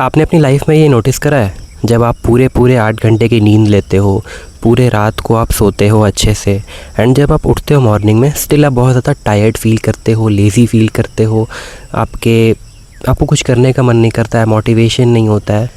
आपने अपनी लाइफ में ये नोटिस करा है, जब आप पूरे पूरे 8 घंटे की नींद लेते हो, पूरे रात को आप सोते हो अच्छे से, एंड जब आप उठते हो मॉर्निंग में स्टिल आप बहुत ज़्यादा टायर्ड फील करते हो, लेज़ी फील करते हो, आपको कुछ करने का मन नहीं करता है, मोटिवेशन नहीं होता है।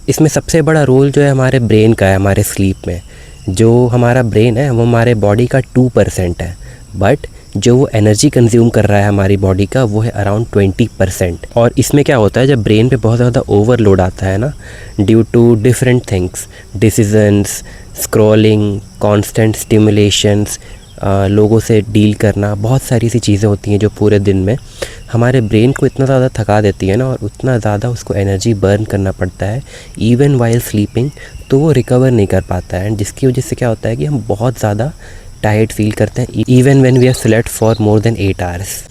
इसमें सबसे बड़ा रोल जो है हमारे ब्रेन का है, हमारे स्लीप में। जो हमारा ब्रेन है वो हमारे बॉडी का 2% है, बट जो वो एनर्जी कंज्यूम कर रहा है हमारी बॉडी का वो है अराउंड 20%। और इसमें क्या होता है, जब ब्रेन पे बहुत ज़्यादा ओवरलोड आता है ना, due to different things, decisions, scrolling, constant stimulations, लोगों से डील करना, बहुत सारी सी चीज़ें होती हैं जो पूरे दिन में हमारे ब्रेन को इतना ज़्यादा थका देती है ना, और उतना ज़्यादा उसको एनर्जी बर्न करना पड़ता है इवन वाइल स्लीपिंग, तो वो रिकवर नहीं कर पाता है। एंड जिसकी वजह से क्या होता है कि हम बहुत ज़्यादा टायर्ड फील करते हैं even when we have slept for more than 8 hours.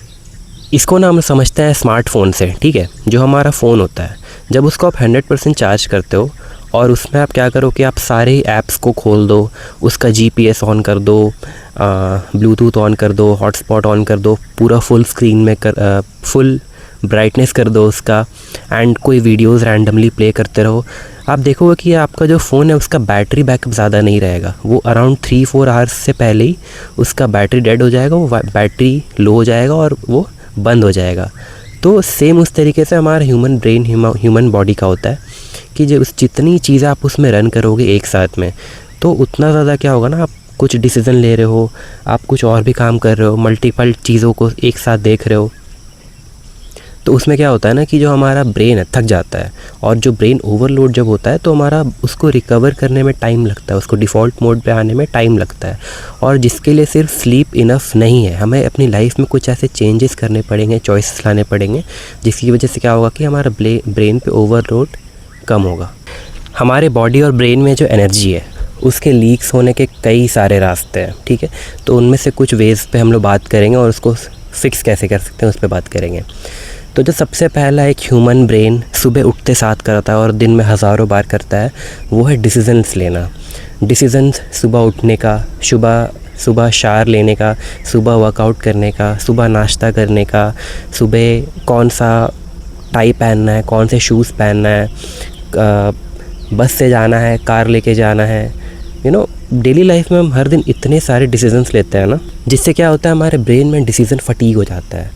इसको ना हम समझते हैं स्मार्टफोन से, ठीक है, जो हमारा फ़ोन होता है, जब उसको आप 100% चार्ज करते हो और उसमें आप क्या करो कि आप सारे ऐप्स को खोल दो, उसका GPS ऑन कर दो, ब्लूटूथ ऑन कर दो, हॉटस्पॉट ऑन कर दो, पूरा फुल स्क्रीन में फुल ब्राइटनेस कर दो उसका, एंड कोई वीडियोस रैंडमली प्ले करते रहो। आप देखोगे कि आपका जो फ़ोन है उसका बैटरी बैकअप ज़्यादा नहीं रहेगा, वो अराउंड 3-4 आवर्स से पहले ही उसका बैटरी डेड हो जाएगा, वो बैटरी लो हो जाएगा और वो बंद हो जाएगा। तो सेम उस तरीके से हमारा ह्यूमन ब्रेन, ह्यूमन बॉडी का होता है कि जो जितनी चीज़ें आप उसमें रन करोगे एक साथ में, तो उतना ज़्यादा क्या होगा ना, आप कुछ डिसीज़न ले रहे हो, आप कुछ और भी काम कर रहे हो, मल्टीपल चीज़ों को एक साथ देख रहे हो, तो उसमें क्या होता है ना कि जो हमारा ब्रेन है थक जाता है। और जो ब्रेन ओवरलोड जब होता है तो हमारा उसको रिकवर करने में टाइम लगता है, उसको डिफ़ॉल्ट मोड पे आने में टाइम लगता है। और जिसके लिए सिर्फ स्लीप इनफ नहीं है, हमें अपनी लाइफ में कुछ ऐसे चेंजेस करने पड़ेंगे, चॉइसेस लाने पड़ेंगे, जिसकी वजह से क्या होगा कि हमारा ब्रेन पे ओवरलोड कम होगा। हमारे बॉडी और ब्रेन में जो एनर्जी है उसके लीक्स होने के कई सारे रास्ते हैं, ठीक है, तो उनमें से कुछ वेज़ पे हम लोग बात करेंगे और उसको फिक्स कैसे कर सकते हैं उस पर बात करेंगे। तो जो सबसे पहला एक ह्यूमन ब्रेन सुबह उठते साथ करता है और दिन में हज़ारों बार करता है, वो है डिसीजंस लेना। डिसीजंस सुबह उठने का, सुबह शावर लेने का, सुबह वर्कआउट करने का, सुबह नाश्ता करने का, सुबह कौन सा टाई पहनना है, कौन से शूज़ पहनना है, बस से जाना है, कार लेके जाना है। डेली लाइफ में हम हर दिन इतने सारे डिसीजंस लेते हैं ना, जिससे क्या होता है हमारे ब्रेन में डिसीजन फटीग हो जाता है।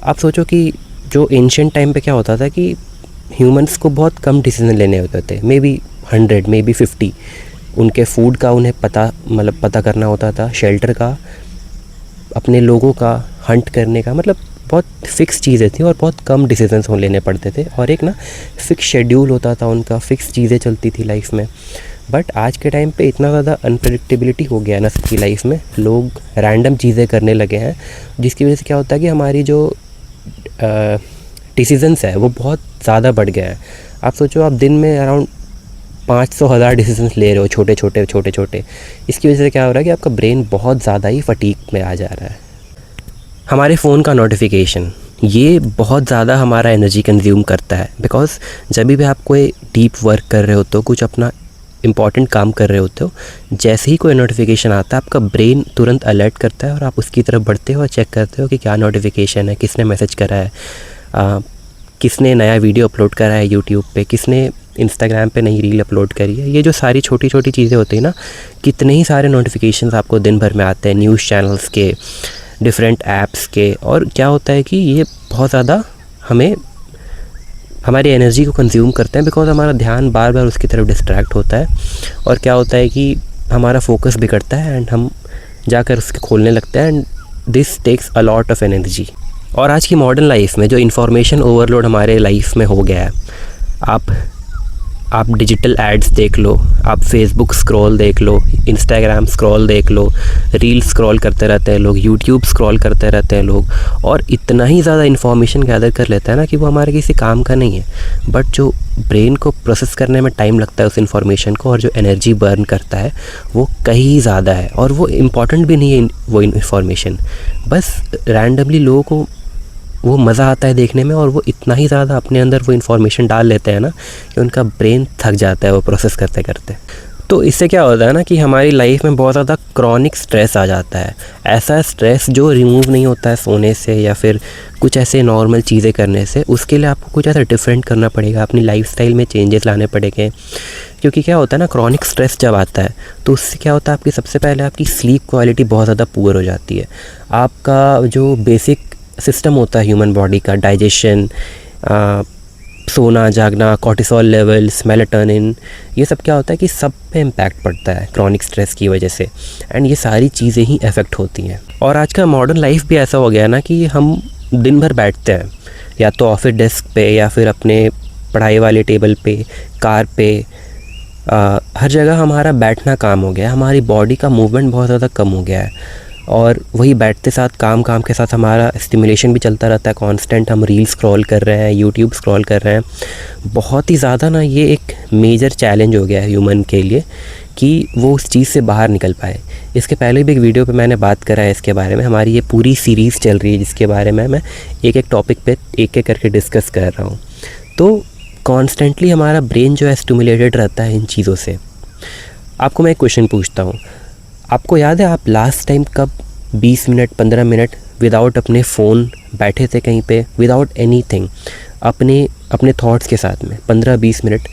आप सोचो कि जो एंशिएंट टाइम पे क्या होता था कि ह्यूमंस को बहुत कम डिसीजन लेने होते थे, मे बी 100, मे बी 50। उनके फूड का उन्हें पता करना होता था, शेल्टर का, अपने लोगों का हंट करने का, मतलब बहुत फिक्स चीज़ें थी और बहुत कम डिसीजंस लेने पड़ते थे, और एक ना फिक्स शेड्यूल होता था उनका, फिक्स चीज़ें चलती थी लाइफ में। बट आज के टाइम पे इतना ज़्यादा अनप्रेडिक्टेबिलिटी हो गया है ना सबकी लाइफ में, लोग रैंडम चीज़ें करने लगे हैं, जिसकी वजह से क्या होता है कि हमारी जो डिसीजंस है वो बहुत ज़्यादा बढ़ गया है। आप सोचो, आप दिन में अराउंड 500,000 डिसीजंस ले रहे हो, छोटे छोटे। इसकी वजह से क्या हो रहा है कि आपका ब्रेन बहुत ज़्यादा ही फटीग में आ जा रहा है। हमारे फ़ोन का नोटिफिकेशन ये बहुत ज़्यादा हमारा एनर्जी कंज्यूम करता है, बिकॉज़ जब भी आप कोई डीप वर्क कर रहे होते हो, कुछ अपना इम्पॉर्टेंट काम कर रहे होते हो, जैसे ही कोई नोटिफिकेशन आता है आपका ब्रेन तुरंत अलर्ट करता है और आप उसकी तरफ बढ़ते हो और चेक करते हो कि क्या नोटिफिकेशन है, किसने मैसेज करा है, किसने नया वीडियो अपलोड करा है यूट्यूब पे, किसने इंस्टाग्राम पे नई रील अपलोड करी है। ये जो सारी छोटी छोटी चीज़ें होती हैं ना, कितने ही सारे नोटिफिकेशंस आपको दिन भर में आते हैं, न्यूज़ चैनल्स के, डिफरेंट ऐप्स के, और क्या होता है कि ये बहुत ज़्यादा हमारी एनर्जी को कंज्यूम करते हैं, बिकॉज हमारा ध्यान बार बार उसकी तरफ डिस्ट्रैक्ट होता है, और क्या होता है कि हमारा फोकस बिगड़ता है एंड हम जाकर उसके खोलने लगते हैं, and this takes a lot of energy. और आज की मॉडर्न लाइफ में जो इन्फॉर्मेशन ओवरलोड हमारे लाइफ में हो गया है, आप डिजिटल एड्स देख लो, आप फेसबुक स्क्रॉल देख लो, इंस्टाग्राम स्क्रॉल देख लो, रील स्क्रॉल करते रहते हैं लोग, यूट्यूब स्क्रॉल करते रहते हैं लोग, और इतना ही ज़्यादा इन्फॉर्मेशन गैदर कर लेता है ना कि वो हमारे किसी काम का नहीं है, बट जो ब्रेन को प्रोसेस करने में टाइम लगता है उस इन्फॉर्मेशन को, और जो एनर्जी बर्न करता है वो कहीं ज़्यादा है, और वो इम्पॉर्टेंट भी नहीं है वो इन्फॉर्मेशन, बस रैंडमली लोगों को वो मज़ा आता है देखने में, और वो इतना ही ज़्यादा अपने अंदर वो इन्फॉर्मेशन डाल लेते हैं ना कि उनका ब्रेन थक जाता है वो प्रोसेस करते करते। तो इससे क्या होता है ना कि हमारी लाइफ में बहुत ज़्यादा क्रॉनिक स्ट्रेस आ जाता है, ऐसा स्ट्रेस जो रिमूव नहीं होता है सोने से या फिर कुछ ऐसे नॉर्मल चीज़ें करने से। उसके लिए आपको कुछ ऐसा डिफरेंट करना पड़ेगा, अपनी लाइफस्टाइल में चेंजेस लाने पड़ेंगे। क्योंकि क्या होता है ना, क्रॉनिक स्ट्रेस जब आता है तो उससे क्या होता है, आपकी सबसे पहले आपकी स्लीप क्वालिटी बहुत ज़्यादा पुअर हो जाती है। आपका जो बेसिक सिस्टम होता है ह्यूमन बॉडी का, डाइजेशन, सोना जागना, कॉर्टिसोल लेवल्स, मेलाटोनिन, ये सब क्या होता है कि सब पे इम्पैक्ट पड़ता है क्रॉनिक स्ट्रेस की वजह से। एंड ये सारी चीज़ें ही अफेक्ट होती हैं। और आज का मॉडर्न लाइफ भी ऐसा हो गया है ना कि हम दिन भर बैठते हैं, या तो ऑफिस डेस्क पे या फिर अपने पढ़ाई वाले टेबल पे, कार पे, हर जगह हमारा बैठना काम हो गया है। हमारी बॉडी का मूवमेंट बहुत ज़्यादा कम हो गया है। और वही बैठते साथ काम के साथ हमारा स्टिमुलेशन भी चलता रहता है कांस्टेंट। हम रील स्क्रॉल कर रहे हैं, यूट्यूब स्क्रॉल कर रहे हैं। बहुत ही ज़्यादा ना ये एक मेजर चैलेंज हो गया है ह्यूमन के लिए कि वो उस चीज़ से बाहर निकल पाए। इसके पहले भी एक वीडियो पे मैंने बात करा है इसके बारे में। हमारी ये पूरी सीरीज़ चल रही है जिसके बारे में मैं एक टॉपिक पे एक करके डिस्कस कर रहा हूँ। तो कॉन्स्टेंटली हमारा ब्रेन जो है स्टिमुलेटेड रहता है इन चीज़ों से। आपको मैं एक क्वेश्चन पूछता हूँ, आपको याद है आप लास्ट टाइम कब 20 मिनट 15 मिनट विदाउट अपने फ़ोन बैठे थे कहीं पे, विदाउट एनीथिंग, अपने थॉट्स के साथ में 15-20 मिनट?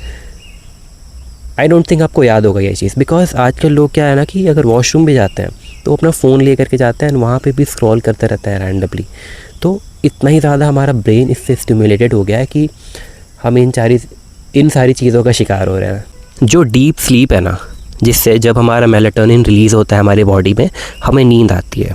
आई डोंट थिंक आपको याद होगा ये चीज़। बिकॉज आजकल लोग क्या है ना कि अगर वॉशरूम भी जाते हैं तो अपना फ़ोन ले करके जाते हैं, वहाँ पे भी स्क्रॉल करते रहता है रैंडमली। तो इतना ही ज़्यादा हमारा ब्रेन इससे स्टिमुलेटेड हो गया है कि हम इन सारी चीज़ों का शिकार हो रहे हैं। जो डीप स्लीप है ना, जिससे जब हमारा मेलाटोनिन रिलीज़ होता है हमारी बॉडी में, हमें नींद आती है,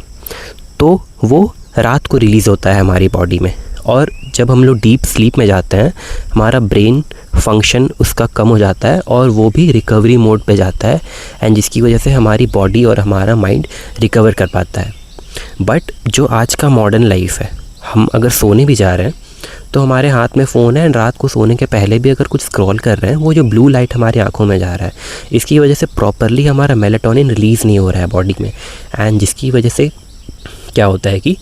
तो वो रात को रिलीज़ होता है हमारी बॉडी में। और जब हम लोग डीप स्लीप में जाते हैं, हमारा ब्रेन फंक्शन उसका कम हो जाता है और वो भी रिकवरी मोड पे जाता है। एंड जिसकी वजह से हमारी बॉडी और हमारा माइंड रिकवर कर पाता है। बट जो आज का मॉडर्न लाइफ है, हम अगर सोने भी जा रहे हैं तो हमारे हाथ में फ़ोन है, एंड रात को सोने के पहले भी अगर कुछ स्क्रॉल कर रहे हैं, वो जो ब्लू लाइट हमारी आंखों में जा रहा है, इसकी वजह से प्रॉपरली हमारा मेलाटोनिन रिलीज़ नहीं हो रहा है बॉडी में। एंड जिसकी वजह से क्या होता है कि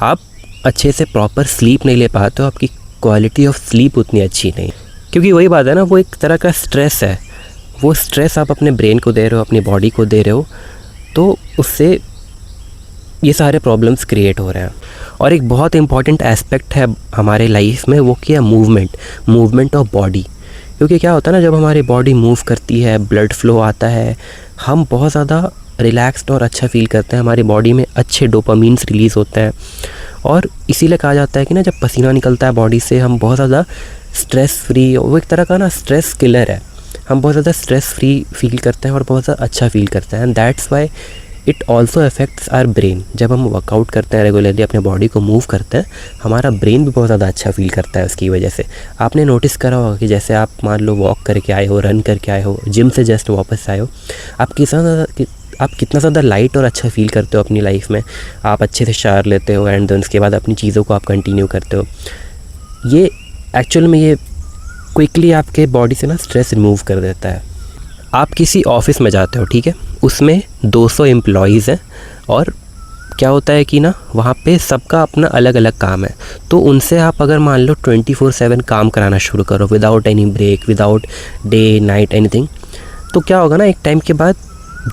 आप अच्छे से प्रॉपर स्लीप नहीं ले पाते हो, आपकी क्वालिटी ऑफ स्लीप उतनी अच्छी नहीं। क्योंकि वही बात है ना, वो एक तरह का स्ट्रेस है। वो स्ट्रेस आप अपने ब्रेन को दे रहे हो, अपनी बॉडी को दे रहे हो, तो उससे ये सारे प्रॉब्लम्स क्रिएट हो रहे हैं। और एक बहुत इंपॉर्टेंट एस्पेक्ट है हमारे लाइफ में, वो क्या, मूवमेंट ऑफ बॉडी। क्योंकि क्या होता है ना, जब हमारी बॉडी मूव करती है, ब्लड फ्लो आता है, हम बहुत ज़्यादा रिलैक्स्ड और अच्छा फील करते हैं। हमारी बॉडी में अच्छे डोपामीन्स रिलीज़ होते हैं। और इसीलिए कहा जाता है कि ना, जब पसीना निकलता है बॉडी से, हम बहुत ज़्यादा स्ट्रेस फ्री, वो एक तरह का ना स्ट्रेस किलर है। हम बहुत ज़्यादा स्ट्रेस फ्री फील करते हैं और बहुत ज़्यादा अच्छा फील करते हैं। And that's why it also affects our brain. जब हम वर्कआउट करते हैं, रेगुलरली अपने बॉडी को मूव करते हैं, हमारा ब्रेन भी बहुत ज़्यादा अच्छा फील करता है उसकी वजह से। आपने नोटिस करा होगा कि जैसे आप मान लो वॉक करके आए हो, रन करके आए हो, जिम से जस्ट वापस आए हो, आप कितना ज़्यादा लाइट और अच्छा फील करते हो अपनी लाइफ में। आप अच्छे से शावर लेते हो एंड देन उसके बाद अपनी चीज़ों को आप कंटिन्यू करते हो। ये एक्चुअल में ये क्विकली आपके बॉडी से ना स्ट्रेस रिमूव कर देता है। आप किसी ऑफिस में जाते हो, ठीक है, उसमें 200 एम्प्लॉयज़ हैं, और क्या होता है कि ना वहाँ पे सबका अपना अलग अलग काम है। तो उनसे आप अगर मान लो 24/7 काम कराना शुरू करो without any break, without day night anything, तो क्या होगा ना, एक टाइम के बाद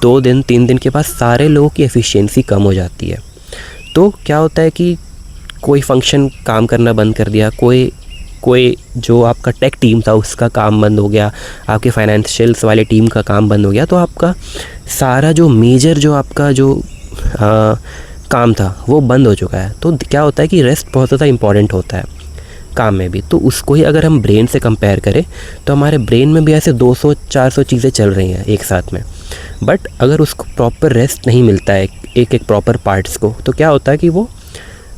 2 दिन 3 दिन के बाद सारे लोगों की एफिशिएंसी कम हो जाती है। तो क्या होता है कि कोई फंक्शन काम करना बंद कर दिया, कोई जो आपका टेक टीम था उसका काम बंद हो गया, आपके फाइनेंशियल्स वाले टीम का काम बंद हो गया, तो आपका सारा जो मेजर जो आपका जो काम था वो बंद हो चुका है। तो क्या होता है कि रेस्ट बहुत ज़्यादा इंपॉर्टेंट होता है काम में भी। तो उसको ही अगर हम ब्रेन से कंपेयर करें तो हमारे ब्रेन में भी ऐसे 200-400 चीज़ें चल रही हैं एक साथ में। बट अगर उसको प्रॉपर रेस्ट नहीं मिलता है एक प्रॉपर पार्ट्स को, तो क्या होता है कि वो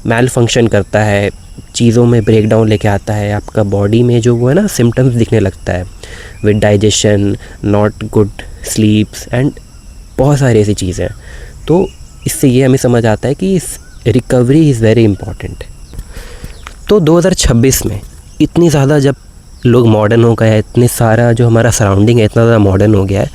मैल फंक्शन करता है, चीज़ों में ब्रेकडाउन लेके आता है। आपका बॉडी में जो वो है ना सिम्टम्स दिखने लगता है, with digestion, not good स्लीप्स and बहुत सारी ऐसी चीज़ें। तो इससे ये हमें समझ आता है कि रिकवरी इज़ वेरी इंपॉर्टेंट। तो 2026 में इतनी ज़्यादा जब लोग मॉडर्न हो गए हैं, इतने सारा जो हमारा सराउंडिंग है इतना ज़्यादा मॉडर्न हो गया है,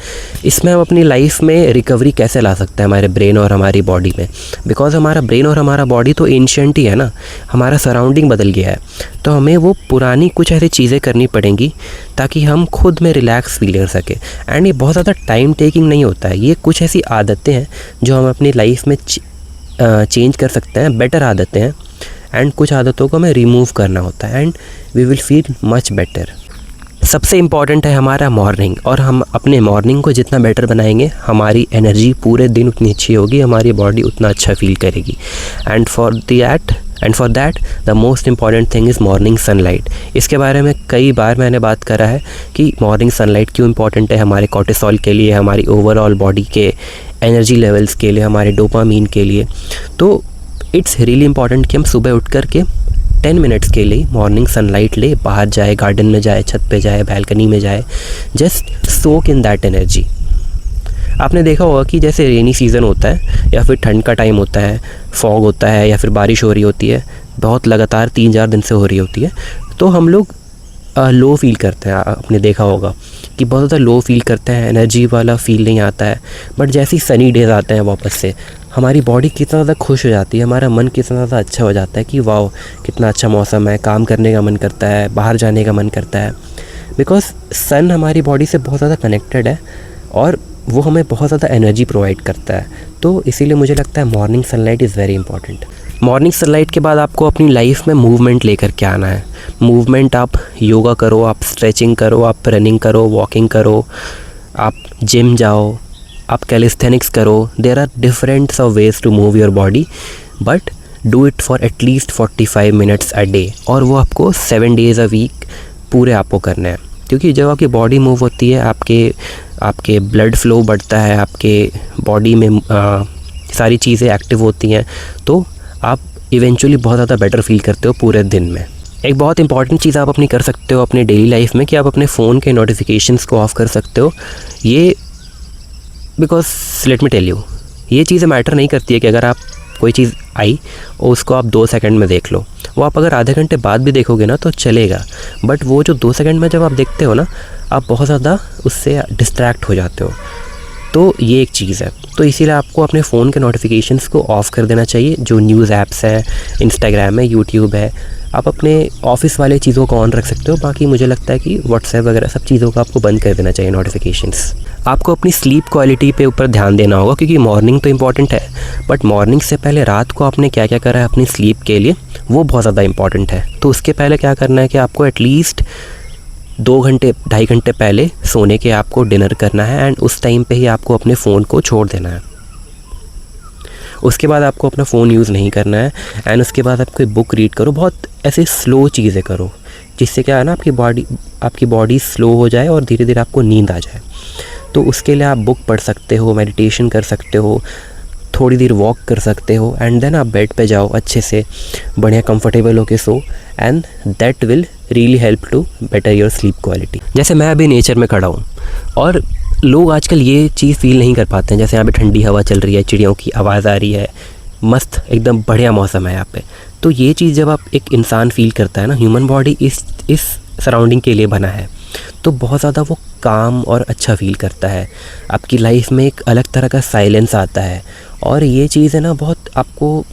इसमें हम अपनी लाइफ में रिकवरी कैसे ला सकते हैं हमारे ब्रेन और हमारी बॉडी में। बिकॉज हमारा ब्रेन और हमारा बॉडी तो एंशिएंट ही है ना, हमारा सराउंडिंग बदल गया है, तो हमें वो पुरानी कुछ ऐसी चीज़ें करनी पड़ेंगी ताकि हम खुद में रिलैक्स फील कर सकें। एंड ये बहुत ज़्यादा टाइम टेकिंग नहीं होता है, ये कुछ ऐसी आदतें हैं जो हम अपनी लाइफ में चेंज कर सकते हैं, बेटर आदतें हैं। एंड कुछ आदतों को हमें रिमूव करना होता है and we will feel much better. सबसे इम्पॉर्टेंट है हमारा मॉर्निंग, और हम अपने मॉर्निंग को जितना बेटर बनाएंगे हमारी एनर्जी पूरे दिन उतनी अच्छी होगी, हमारी बॉडी उतना अच्छा फील करेगी। And for that the most important thing is morning sunlight. इसके बारे में कई बार मैंने बात करा है कि मॉर्निंग सनलाइट क्यों इम्पॉर्टेंट है हमारे कोर्टिसोल के लिए, हमारी ओवरऑल बॉडी के एनर्जी लेवल्स के लिए, हमारे डोपामीन के लिए। तो इट्स रियली इम्पॉर्टेंट कि हम सुबह उठ कर के 10 मिनट्स के लिए मॉर्निंग सनलाइट ले, बाहर जाए, गार्डन में जाए, छत पे जाए, बैल्कनी में जाए, just soak in that energy. आपने देखा होगा कि जैसे रेनी सीज़न होता है या फिर ठंड का टाइम होता है, फॉग होता है या फिर बारिश हो रही होती है, बहुत लगातार 3-4 दिन से हो रही होती है, तो हम लोग लो फील करते हैं। आपने देखा होगा कि बहुत ज़्यादा लो फील करते हैं, एनर्जी वाला फील नहीं आता है। बट जैसे ही सनी डेज़ आते हैं वापस से, हमारी बॉडी कितना ज़्यादा खुश हो जाती है, हमारा मन कितना ज़्यादा अच्छा हो जाता है कि वाह कितना अच्छा मौसम है, काम करने का मन करता है, बाहर जाने का मन करता है। बिकॉज सन हमारी बॉडी से बहुत ज़्यादा कनेक्टेड है और वो हमें बहुत ज़्यादा एनर्जी प्रोवाइड करता है। तो इसीलिए मुझे लगता है morning sunlight is very important. Morning sunlight के बाद आपको अपनी लाइफ में मूवमेंट लेकर के आना है। मूवमेंट, आप योगा करो, आप स्ट्रेचिंग करो, आप रनिंग करो, वॉकिंग करो, आप जिम जाओ, आप कैलिस्थेनिक्स करो। There are different of ways to move your body, but do it for at least 45 minutes a day, और वो आपको 7 डेज़ अ वीक पूरे आपको करना है। क्योंकि जब आपकी बॉडी मूव होती है, आपके ब्लड फ्लो बढ़ता है, आपके बॉडी में सारी चीज़ें एक्टिव होती हैं, तो आप इवेंचुअली बहुत ज़्यादा बेटर फील करते हो पूरे दिन में। एक बहुत इंपॉर्टेंट चीज़ आप अपनी कर सकते हो अपनी डेली लाइफ में कि आप अपने फ़ोन के नोटिफिकेशंस को ऑफ़ कर सकते हो। ये because let me tell you, ये चीज़ें मैटर नहीं करती है कि अगर आप कोई चीज़ आई और उसको आप 2 सेकंड में देख लो, वो आप अगर आधे घंटे बाद भी देखोगे ना तो चलेगा। बट वो जो 2 सेकंड में जब आप देखते हो ना, आप बहुत ज़्यादा उससे डिस्ट्रैक्ट हो जाते हो। तो ये एक चीज़ है। तो इसीलिए आपको अपने फ़ोन के नोटिफिकेशंस को ऑफ़ कर देना चाहिए। जो न्यूज़ ऐप्स हैं, इंस्टाग्राम है, यूट्यूब है, आप अपने ऑफिस वाले चीज़ों को ऑन रख सकते हो। बाकी मुझे लगता है कि व्हाट्सएप वगैरह सब चीज़ों को आपको बंद कर देना चाहिए नोटिफिकेशंस। आपको अपनी स्लीप क्वालिटी पे ऊपर ध्यान देना होगा, क्योंकि मॉर्निंग तो इंपॉर्टेंट है, बट मॉर्निंग से पहले रात को आपने क्या क्या करा है अपनी स्लीप के लिए, वो बहुत ज़्यादा इंपॉर्टेंट है। तो उसके पहले क्या करना है कि आपको एटलीस्ट 2 घंटे 2.5 घंटे पहले सोने के आपको डिनर करना है, एंड उस टाइम पे ही आपको अपने फ़ोन को छोड़ देना है। उसके बाद आपको अपना फ़ोन यूज़ नहीं करना है, एंड उसके बाद आप कोई बुक रीड करो। बहुत ऐसे स्लो चीज़ें करो जिससे क्या है ना, आपकी बॉडी स्लो हो जाए और धीरे धीरे आपको नींद आ जाए। तो उसके लिए आप बुक पढ़ सकते हो, मेडिटेशन कर सकते हो, थोड़ी देर वॉक कर सकते हो, एंड देन आप बेड पे जाओ, अच्छे से बढ़िया कंफर्टेबल होके so, and that will really help to better your sleep quality. जैसे मैं अभी नेचर में खड़ा हूँ और लोग आजकल ये चीज़ फील नहीं कर पाते हैं। जैसे यहाँ पे ठंडी हवा चल रही है, चिड़ियों की आवाज़ आ रही है, मस्त एकदम बढ़िया मौसम है यहाँ पे। तो ये चीज़ जब आप एक इंसान फील करता है ना, ह्यूमन बॉडी इस सराउंडिंग के लिए बना है, तो बहुत ज़्यादा वो काम और अच्छा फील करता है। आपकी लाइफ में एक अलग तरह का साइलेंस आता है, और ये चीज़ है ना बहुत आपको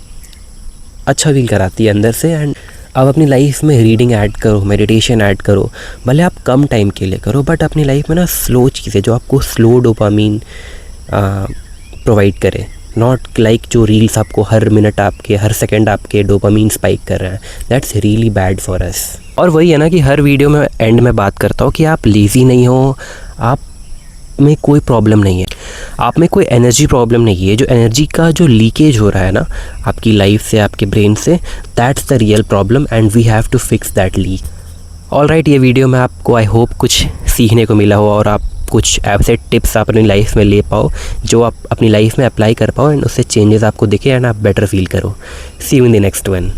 अच्छा फील कराती है अंदर से। एंड आप अपनी लाइफ में रीडिंग ऐड करो, मेडिटेशन ऐड करो, भले आप कम टाइम के लिए करो, बट अपनी लाइफ में ना स्लो चीज़ें जो आपको स्लो डोपामीन प्रोवाइड करे, नॉट लाइक जो रील्स आपको हर मिनट आपके हर सेकंड आपके डोपामीन स्पाइक कर रहे हैं। That's really bad for us. और वही है ना कि हर वीडियो में एंड में बात करता हूँ कि आप लेज़ी नहीं हो, आप में कोई प्रॉब्लम नहीं है, आप में कोई एनर्जी प्रॉब्लम नहीं है। जो एनर्जी का जो लीकेज हो रहा है ना आपकी लाइफ से, आपके ब्रेन से, that's the real problem, and we have to fix that leak. Alright, ये वीडियो में आपको आई होप कुछ सीखने को मिला हो, और आप कुछ ऐसे टिप्स आप अपनी लाइफ में ले पाओ जो आप अपनी लाइफ में अप्लाई कर पाओ, एंड उससे चेंजेस आपको दिखे, एंड आप बेटर फील करो। See you in the next one.